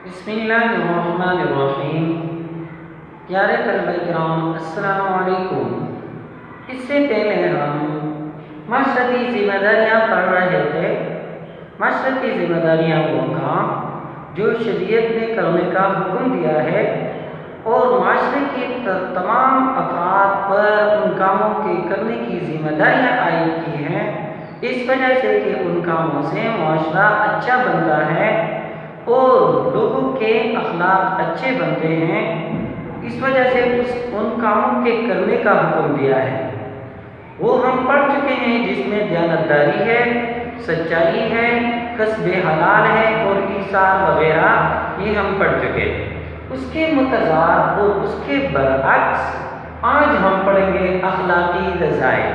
بسم اللہ الرحمن الرحیم۔ پیارے طلبہ کرام، السلام علیکم۔ اس سے پہلے ہم معاشرتی ذمہ داریاں پڑھ رہے تھے۔ معاشرتی ذمہ داریاں وہ کام جو شریعت نے کرنے کا حکم دیا ہے اور معاشرے کے تمام افراد پر ان کاموں کے کرنے کی ذمہ داریاں عائد کی ہیں، اس وجہ سے کہ ان کاموں سے معاشرہ اچھا بنتا ہے اور لوگوں کے اخلاق اچھے بنتے ہیں۔ اس وجہ سے ان کاموں کے کرنے کا حکم دیا ہے۔ وہ ہم پڑھ چکے ہیں، جس میں دیانتداری ہے، سچائی ہے، کسب حلال ہے اور ایثار وغیرہ، یہ ہم پڑھ چکے۔ اس کے متضاد اور اس کے برعکس آج ہم پڑھیں گے اخلاقی رذائل۔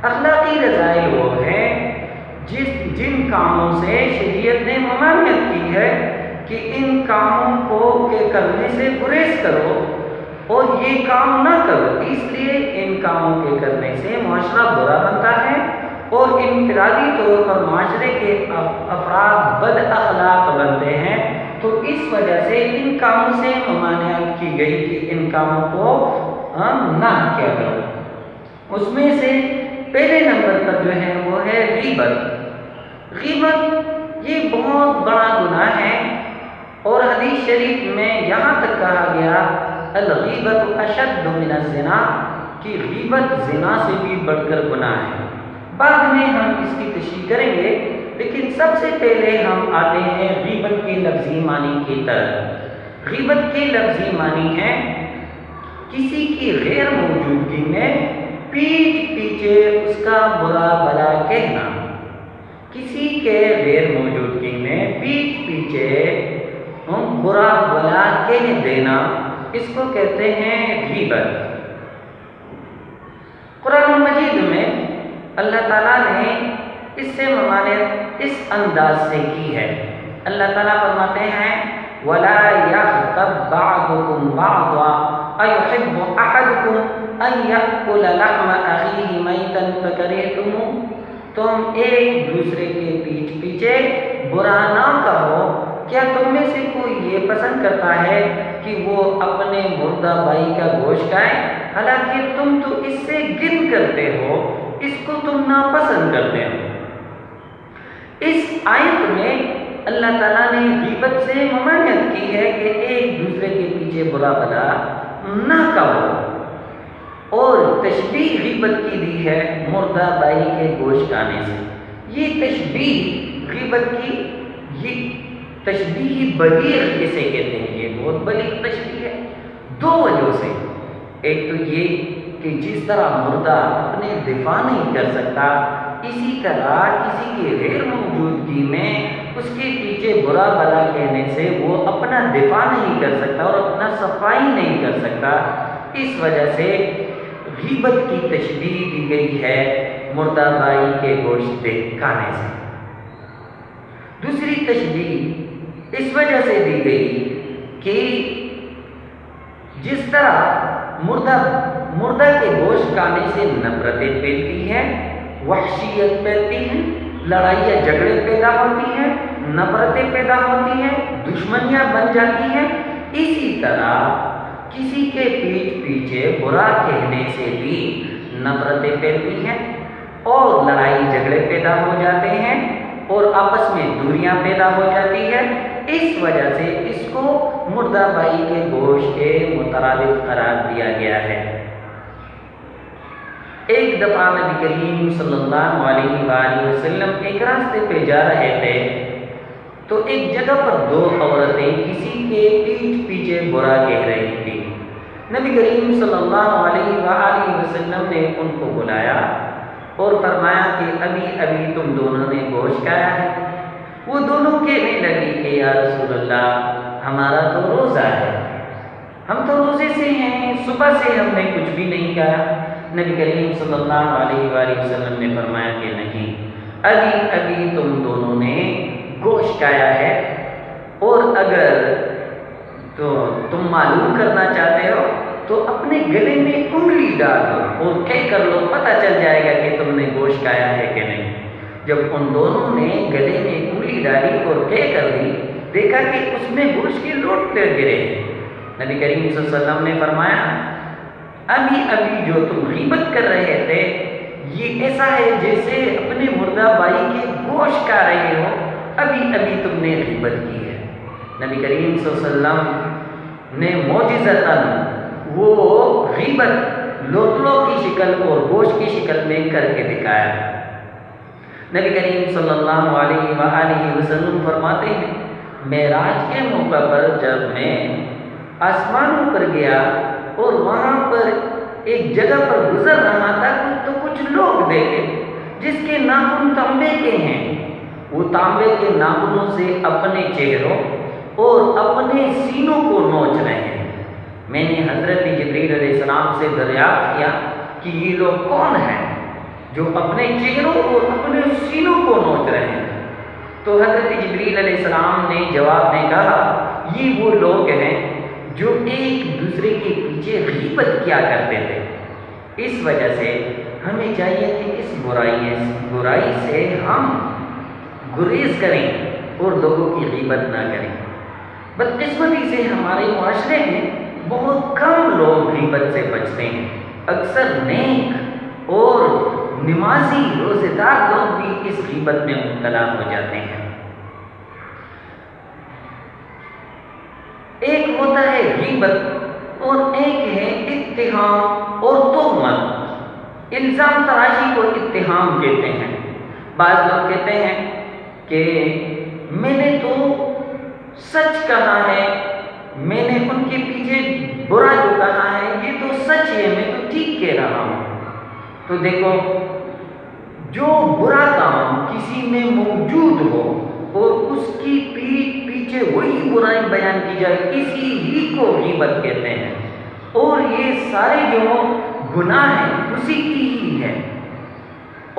اخلاقی رذائل وہ ہیں جن کاموں سے شریعت نے ممانعت کی ہے کہ ان کاموں کو کرنے سے گریز کرو اور یہ کام نہ کرو، اس لیے ان کاموں کے کرنے سے معاشرہ برا بنتا ہے اور انفرادی طور پر معاشرے کے افراد بد اخلاق بنتے ہیں۔ تو اس وجہ سے ان کاموں سے ممانعت کی گئی کہ ان کاموں کو نہ کیا کرو۔ اس میں سے پہلے نمبر پر جو ہے وہ ہے غیبت۔ غیبت یہ بہت بڑا گناہ ہے اور حدیث شریف میں یہاں تک کہا گیا الغیبت اشد من الزنا، کہ غیبت زنا سے بھی بڑھ کر گناہ ہے۔ بعد میں ہم اس کی تشریح کریں گے، لیکن سب سے پہلے ہم آتے ہیں غیبت کے لفظی معنی کی طرف۔ غیبت کے لفظی معنی ہے کسی کی غیر موجودگی میں پیٹھ پیچھے اس کا برا بھلا کہنا۔ کسی کے غیر موجودگی میں پیٹھ پیچھے برا بھلا کہہ دینا، اس کو کہتے ہیں غیبت۔ قرآن مجید میں اللہ تعالیٰ نے اس سے ممانعت اس انداز سے کی ہے۔ اللہ تعالیٰ فرماتے ہیں وَلَا يَغْتَبْ بَعْضُكُمْ بَعْضًا أَيُحِبُّ أَحَدُكُمْ أَن يَأْكُلَ لَحْمَ أَخِيهِ مَيْتًا فَكَرِهْتُمُوهُ، تم ایک دوسرے کے پیٹھ پیچھے برا نہ کہو۔ کیا تم میں سے کوئی یہ پسند کرتا ہے کہ وہ اپنے مردہ بھائی کا گوشت کھائے، حالانکہ تم تو اس سے گن کرتے ہو، اس کو تم ناپسند کرتے ہو۔ اس آیت میں اللہ تعالیٰ نے غیبت سے ممانعت کی ہے کہ ایک دوسرے کے پیچھے برا بھلا نہ کہو، اور تشبیہ غیبت کی دی ہے مردہ بھائی کے گوشت کھانے سے۔ یہ تشبیہ غیبت کی، یہ تشبیہ بلیغ جسے کہتے ہیں، یہ بہت بلیغ تشبیہ ہے دو وجہ سے۔ ایک تو یہ کہ جس طرح مردہ اپنے دفاع نہیں کر سکتا، اسی طرح کسی کی غیر موجودگی میں اس کے پیچھے برا بھلا کہنے سے وہ اپنا دفاع نہیں کر سکتا اور اپنا صفائی نہیں کر سکتا۔ اس وجہ سے غیبت کی تشبیہ دی گئی ہے مردہ بھائی کے گوشت کھانے سے۔ دوسری تشبیہ اس وجہ سے دی گئی کہ جس طرح مردہ کے گوشت کھانے سے نفرتیں پھیلتی ہیں، وحشیت پھیلتی ہیں، لڑائیاں جھگڑے پیدا ہوتی ہیں، نفرتیں پیدا ہوتی ہیں، دشمنیاں بن جاتی ہیں، اسی طرح کسی کے پیٹھ پیچھے برا کہنے سے بھی نفرتیں پھیلتی ہیں اور لڑائی جھگڑے پیدا ہو جاتے ہیں اور آپس میں دوریاں پیدا ہو جاتی ہیں۔ اس وجہ سے اس کو مردہ بھائی کے گوشت کے مترادف قرار دیا گیا ہے۔ ایک دفعہ نبی کریم صلی اللہ علیہ وآلہ وسلم ایک راستے پہ جا رہے تھے، تو ایک جگہ پر دو عورتیں کسی کے پیٹھ پیچھے برا کہہ رہی تھی۔ نبی کریم صلی اللہ علیہ وآلہ وسلم نے ان کو بلایا اور فرمایا کہ ابھی تم دونوں نے گوشت کھایا ہے؟ وہ دونوں کہنے لگی کہ یا رسول اللہ، ہمارا تو روزہ ہے، ہم تو روزے سے ہیں، صبح سے ہم نے کچھ بھی نہیں کھایا۔ نبی کریم صلی اللہ علیہ وآلہ وسلم نے فرمایا کہ نہیں، ابھی تم دونوں نے گوشت کھایا ہے، اور اگر تو تم معلوم کرنا چاہتے ہو تو اپنے گلے میں انگلی ڈال دو اور طے کر لو، پتہ چل جائے گا کہ تم نے گوشت کھایا ہے کہ نہیں۔ جب ان دونوں نے گلے میں انگلی ڈالی اور طے کر دی دیکھا کہ اس میں گوشت کے لوٹ گرے ہیں۔ نبی کریم صلی اللہ علیہ وسلم نے فرمایا ابھی ابھی جو تم غیبت کر رہے تھے یہ ایسا ہے جیسے اپنے مردہ بھائی کے گوشت کھا رہے ہو، ابھی ابھی تم نے غیبت کی ہے۔ نبی کریم صلی اللہ علیہ وسلم نے معجزتاً وہ غیبت لوتلوں کی شکل اور گوشت کی شکل میں کر کے دکھایا۔ نبی کریم صلی اللہ علیہ وآلہ وسلم فرماتے ہیں معراج کے موقع پر جب میں آسمانوں پر گیا اور وہاں پر ایک جگہ پر گزر رہا تھا تو کچھ لوگ دیکھے جس کے ناخن تانبے کے ہیں، وہ تانبے کے ناخنوں سے اپنے چہروں اور اپنے سینوں کو نوچ رہے ہیں۔ میں نے حضرت جبریل علیہ السلام سے دریافت کیا کہ یہ لوگ کون ہیں جو اپنے چہروں اور اپنے سینوں کو نوچ رہے ہیں؟ تو حضرت جبریل علیہ السلام نے جواب میں کہا یہ وہ لوگ ہیں جو ایک دوسرے کے پیچھے غیبت کیا کرتے تھے۔ اس وجہ سے ہمیں چاہیے کہ اس برائی سے ہم گریز کریں اور لوگوں کی غیبت نہ کریں۔ بدقسمتی سے ہمارے معاشرے میں بہت کم لوگ غیبت سے بچتے ہیں۔ اکثر نیک اور نمازی روزہ دار لوگ بھی اس غیبت میں مبتلا ہو جاتے ہیں۔ ایک ہوتا ہے غیبت اور ایک ہے اتہام اور تہمت۔ الزام تراشی کو اتہام کہتے ہیں۔ بعض لوگ کہتے ہیں کہ میں نے تو سچ کہا ہے، میں نے ان کے پیچھے برا جو کہا ہے یہ تو سچ ہے، میں تو ٹھیک کہہ رہا ہوں۔ تو دیکھو جو برا کام کسی میں موجود ہو اور اس کی پیچھے وہی برائی بیان کی جائے اسی ہی کو غیبت کہتے ہیں، اور یہ سارے جو گناہ ہیں اسی کی ہی ہے۔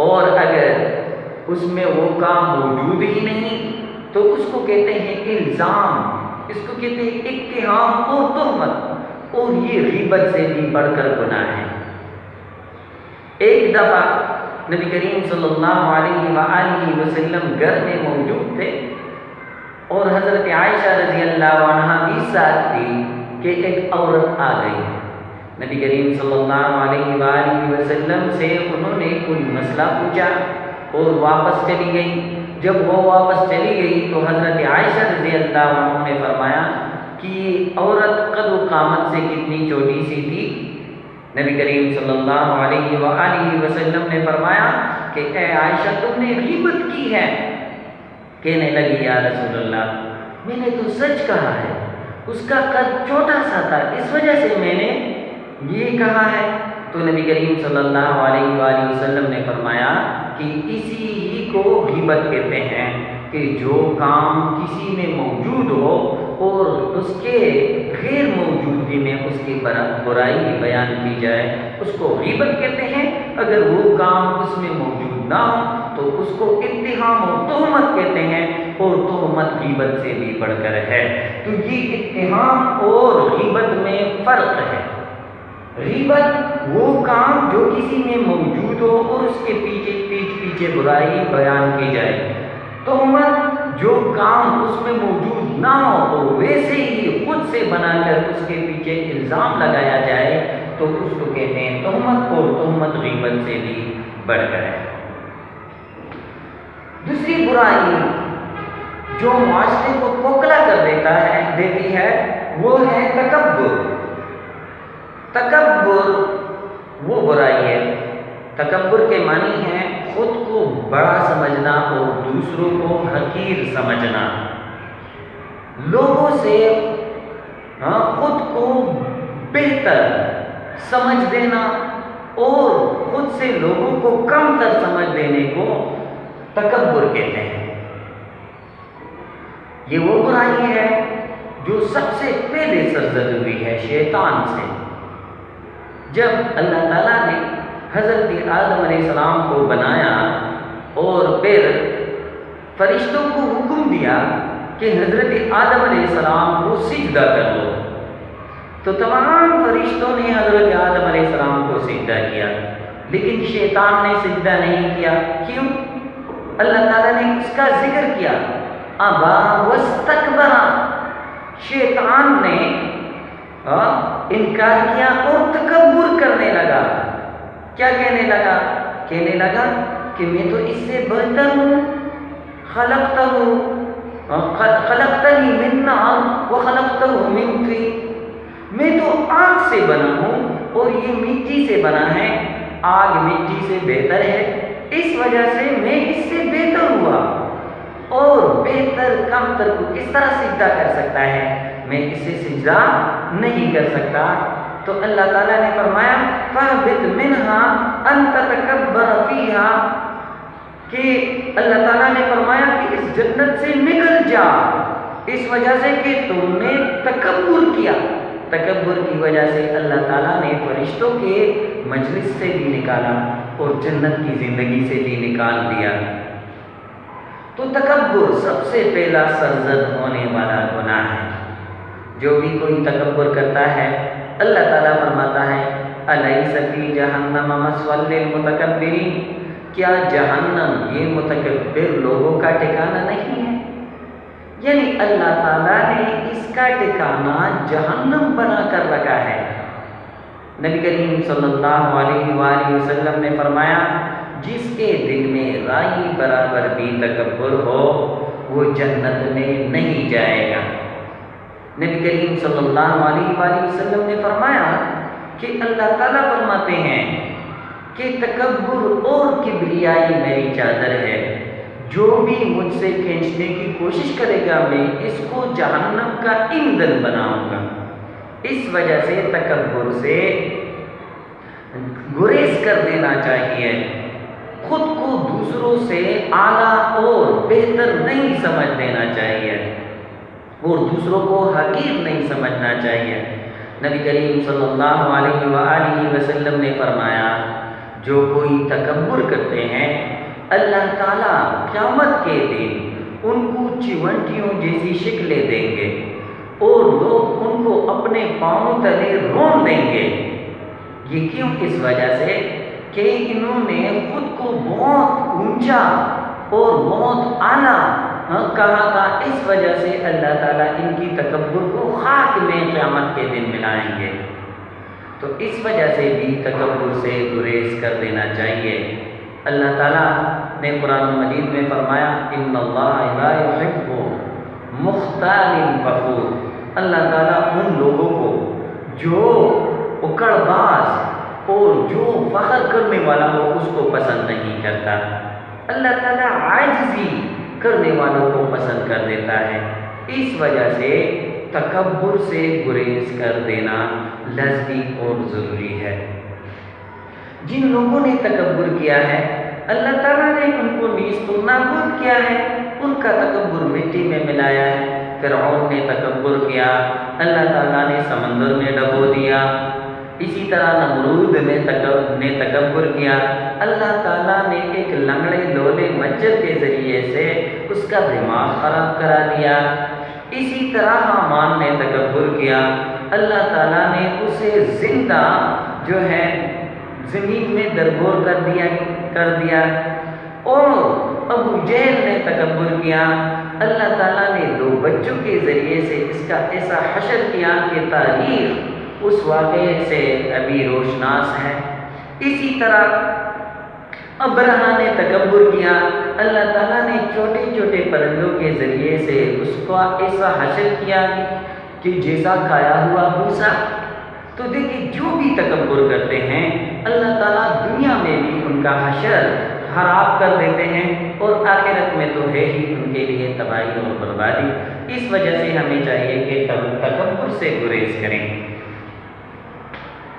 اور اگر اس میں وہ کام موجود ہی نہیں تو اس کو کہتے ہیں الزام، اس کو کہتے ہیں اتہام اور تہمت، اور یہ غیبت سے بھی بڑھ کر گناہ ہے۔ ایک دفعہ نبی کریم صلی اللہ علیہ وآلہ وسلم گھر میں موجود تھے اور حضرت عائشہ رضی اللہ عنہا بھی ساتھ تھی کہ ایک عورت آ گئی۔ نبی کریم صلی اللہ علیہ وآلہ وسلم سے انہوں نے کوئی مسئلہ پوچھا اور واپس چلی گئی۔ جب وہ واپس چلی گئی تو حضرت عائشہ رضی اللہ عنہ نے فرمایا کہ یہ عورت قد و قامت سے کتنی چھوٹی سی تھی؟ نبی کریم صلی اللہ علیہ وآلہ وسلم نے فرمایا کہ اے عائشہ تم نے غیبت کی ہے۔ کہنے لگی یا رسول اللہ میں نے تو سچ کہا ہے، اس کا قد چھوٹا سا تھا اس وجہ سے میں نے یہ کہا ہے۔ تو نبی کریم صلی اللہ علیہ وآلہ وسلم نے فرمایا کہ اسی ہی کو غیبت کہتے ہیں کہ جو کام کسی میں موجود ہو اور اس کے غیر موجودگی میں اس کی برائی بیان کی جائے اس کو غیبت کہتے ہیں۔ اگر وہ کام اس میں موجود نہ ہو تو اس کو اتہام اور تہمت کہتے ہیں، اور تہمت غیبت سے بھی بڑھ کر ہے۔ تو یہ اتہام اور غیبت میں فرق ہے۔ غیبت وہ کام جو کسی میں موجود ہو اور اس کے پیچھے برائی بیان کی جائے، تہمت جو کام اس میں موجود نہ ہو اور ویسے ہی خود سے بنا کر اس کے پیچھے الزام لگایا جائے تو اس کو کہتے ہیں تہمت، اور تہمت غیبت سے بھی بڑھ کر ہے۔ دوسری برائی جو معاشرے کو کھوکھلا کر دیتی ہے وہ ہے تکبر۔ تکبر وہ برائی ہے، تکبر کے معنی ہے خود کو بڑا سمجھنا اور دوسروں کو حقیر سمجھنا، لوگوں سے خود کو بہتر سمجھ دینا اور خود سے لوگوں کو کم تر سمجھ دینے کو تکبر کہتے ہیں۔ یہ وہ برائی ہے جو سب سے پہلے سرزد ہوئی ہے شیطان سے۔ جب اللہ تعالیٰ نے حضرت آدم علیہ السلام کو بنایا اور پھر فرشتوں کو حکم دیا کہ حضرت آدم علیہ السلام کو سجدہ کر لو، تو تمام فرشتوں نے حضرت آدم علیہ السلام کو سجدہ کیا، لیکن شیطان نے سجدہ نہیں کیا۔ کیوں؟ اللہ تعالیٰ نے اس کا ذکر کیا ابا واستکبر، شیطان نے انکار کیا اور تکبر کرنے لگا۔ کیا کہنے لگا؟ کہنے لگا کہ میں تو اس سے بہتر ہوں، خلقتنی من نار وخلقتہ من طین، میں تو آگ سے بنا ہوں اور یہ مٹی سے بنا ہے، آگ مٹی سے بہتر ہے، اس وجہ سے میں اس سے بہتر ہوا، اور بہتر کمتر کو کس طرح سجدہ کر سکتا ہے؟ میں اسے سجدہ نہیں کر سکتا۔ تو اللہ تعالیٰ نے فرمایا فَاهْبِطْ مِنْهَا أَنْ تَتَكَبَّرَ فِيهَا، کہ اللہ تعالیٰ نے فرمایا کہ اس جنت سے نکل جا، اس وجہ سے کہ تم نے تکبر کیا۔ تکبر کی وجہ سے اللہ تعالیٰ نے فرشتوں کے مجلس سے بھی نکالا اور جنت کی زندگی سے بھی نکال دیا۔ تو تکبر سب سے پہلا سرزد ہونے والا گناہ ہے۔ جو بھی کوئی تکبر کرتا ہے، اللہ تعالیٰ فرماتا ہے الیس فی جہنم مثوی للمتکبرین، کیا جہنم یہ متکبر لوگوں کا ٹھکانہ نہیں ہے؟ یعنی اللہ تعالیٰ نے اس کا ٹھکانہ جہنم بنا کر رکھا ہے۔ نبی کریم صلی اللہ علیہ وآلہ وسلم نے فرمایا جس کے دل میں رائی برابر بھی تکبر ہو وہ جنت میں نہیں جائے گا۔ نبی کریم صلی اللہ علیہ وآلہ وسلم نے فرمایا کہ اللہ تعالیٰ فرماتے ہیں کہ تکبر اور کبریائی میری چادر ہے، جو بھی مجھ سے کھینچنے کی کوشش کرے گا میں اس کو جہنم کا ایندھن بناؤں گا۔ اس وجہ سے تکبر سے گریز کر دینا چاہیے، خود کو دوسروں سے اعلیٰ اور بہتر نہیں سمجھ دینا چاہیے اور دوسروں کو حقیر نہیں سمجھنا چاہیے۔ نبی کریم صلی اللہ علیہ وآلہ وسلم نے فرمایا جو کوئی تکبر کرتے ہیں اللہ تعالیٰ قیامت کے دن ان کو چونٹیوں جیسی شکلیں دیں گے اور لوگ ان کو اپنے پاؤں تلے رون دیں گے۔ یہ کیوں؟ اس وجہ سے کہ انہوں نے خود کو بہت اونچا اور بہت اعلیٰ کہا تھا، اس وجہ سے اللہ تعالیٰ ان کی تکبر کو خاک میں قیامت کے دن ملائیں گے۔ تو اس وجہ سے بھی تکبر سے گریز کر دینا چاہیے۔ اللہ تعالیٰ نے قرآن مجید میں فرمایا ان اللہ لا يحب مختال فخور، اللہ تعالیٰ ان لوگوں کو جو اکڑ باز اور جو فخر کرنے والا ہو اس کو پسند نہیں کرتا۔ اللہ تعالیٰ عاجزی کرنے والوں کو پسند کر دیتا ہے۔ اس وجہ سے تکبر سے گریز کر دینا لازمی اور ضروری ہے۔ جن لوگوں نے تکبر کیا ہے اللہ تعالیٰ نے ان کو نیست و نابود کیا ہے، ان کا تکبر مٹی میں ملایا ہے۔ فرعون نے تکبر کیا، اللہ تعالیٰ نے سمندر میں ڈبو دیا۔ اسی طرح نمرود نے تکبر کیا، اللہ تعالیٰ نے ایک لنگڑے لولے مچھر کے ذریعے سے اس کا دماغ خراب کرا دیا۔ اسی طرح حامان نے تکبر کیا، اللہ تعالیٰ نے اسے زندہ جو ہے زمین میں درگور کر دیا۔ اور ابو جہل نے تکبر کیا، اللہ تعالیٰ نے 2 بچوں کے ذریعے سے اس کا ایسا حشر کیا کہ تاریخ اس واقعے سے ابھی روشناس ہے۔ اسی طرح ابرہہ نے تکبر کیا، اللہ تعالیٰ نے چھوٹے چھوٹے پرندوں کے ذریعے سے اس کا ایسا حشر کیا کہ جیسا کھایا ہوا بھوسا۔ تو دیکھیں جو بھی تکبر کرتے ہیں اللہ تعالیٰ دنیا میں بھی ان کا حشر خراب کر دیتے ہیں اور آخرت میں تو ہے ہی ان کے لیے تباہی اور بربادی۔ اس وجہ سے ہمیں چاہیے کہ تکبر سے گریز کریں۔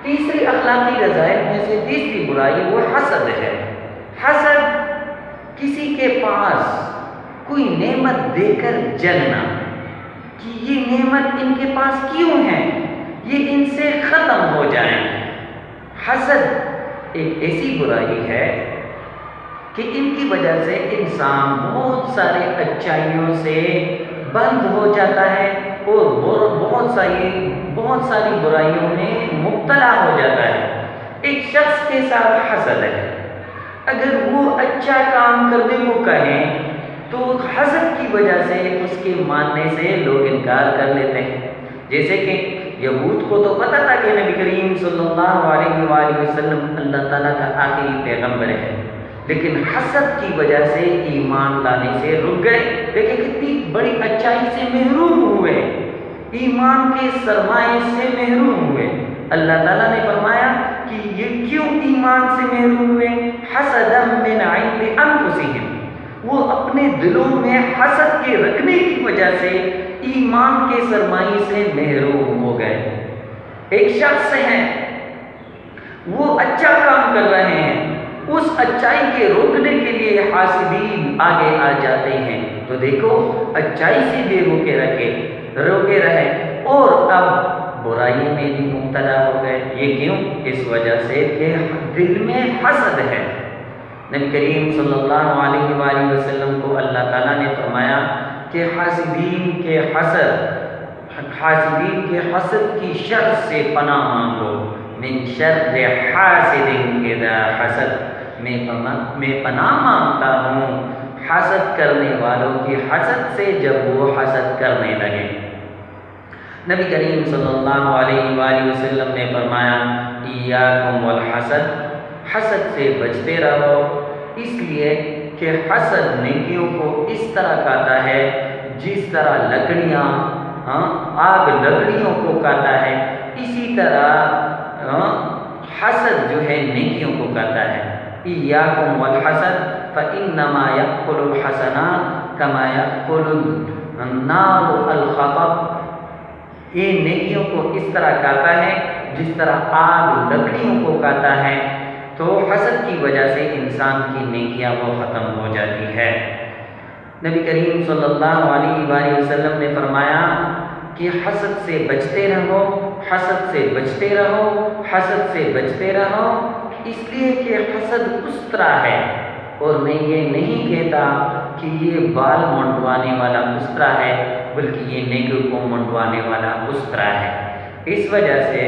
تیسری اخلاقی رذائل میں سے تیسری برائی وہ حسد ہے۔ حسد کسی کے پاس کوئی نعمت دے کر جلنا کہ یہ نعمت ان کے پاس کیوں ہے، یہ ان سے ختم ہو جائیں۔ حسد ایک ایسی برائی ہے کہ ان کی وجہ سے انسان بہت سارے اچھائیوں سے بند ہو جاتا ہے اور بہت ساری برائیوں میں مبتلا ہو جاتا ہے۔ ایک شخص کے ساتھ حسد ہے، اگر وہ اچھا کام کرنے کو کہیں تو حسد کی وجہ سے اس کے ماننے سے لوگ انکار کر لیتے ہیں۔ جیسے کہ یہود کو تو پتہ تھا کہ نبی کریم صلی اللہ علیہ وآلہ وسلم اللہ تعالیٰ کا آخری پیغمبر ہے، لیکن حسد کی وجہ سے ایمان لانے سے رک گئے۔ دیکھیں کتنی بڑی اچائی سے محروم ہوئے، ایمان کے سرمایے سے محروم ہوئے۔ اللہ تعالیٰ نے فرمایا کہ یہ کیوں ایمان سے محروم ہوئے؟ حسدا من عند انفسہم، وہ اپنے دلوں میں حسد کے رکھنے کی وجہ سے ایمان کے سرمایے سے محروم ہو گئے۔ ایک شخص ہے، وہ اچھا کام کر رہے ہیں، اس اچائی کے روکنے کے لیے حاسدین آگے آ جاتے ہیں، تو دیکھو اچائی سے بھی روکے رہے اور اب برائی میں بھی مبتلا ہو گئے۔ یہ کیوں؟ اس وجہ سے کہ دل میں حسد ہے۔ نبی کریم صلی اللہ علیہ وآلہ وسلم کو اللہ تعالیٰ نے فرمایا کہ حاسدین کے حسد کی شر سے پناہ مانگو، من شر حاسد اذا حسد، میں پناہ مانگتا ہوں حسد کرنے والوں کی حسد سے جب وہ حسد کرنے لگے۔ نبی کریم صلی اللہ علیہ وآلہ وسلم نے فرمایا ایاکم والحسد، حسد سے بچتے رہو، اس لیے کہ حسد نیکیوں کو اس طرح کاتا ہے جس طرح لکڑیاں آگ لکڑیوں کو کاتا ہے، اسی طرح حسد جو ہے نیکیوں کو کاتا ہے۔ ایاکم والحسد فإنما یأکل الحسنات کما یأکل النار الحطب، یہ نیکیوں کو اس طرح کاتا ہے جس طرح آگ لکڑیوں کو کاتا ہے، تو حسد کی وجہ سے انسان کی نیکیاں وہ ختم ہو جاتی ہے۔ نبی کریم صلی اللہ علیہ وآلہ وسلم نے فرمایا کہ حسد سے بچتے رہو، حسد سے بچتے رہو، حسد سے بچتے رہو، اس لیے کہ حسد اس طرح ہے، اور میں یہ نہیں کہتا کہ یہ بال منڈوانے والا اس طرح ہے، بلکہ یہ نیکیوں کو منڈوانے والا اس طرح ہے۔ اس وجہ سے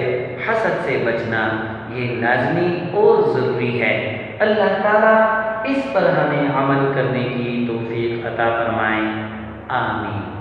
حسد سے بچنا یہ لازمی اور ضروری ہے۔ اللہ تعالیٰ اس پر ہمیں عمل کرنے کی توفیق عطا فرمائیں، آمین۔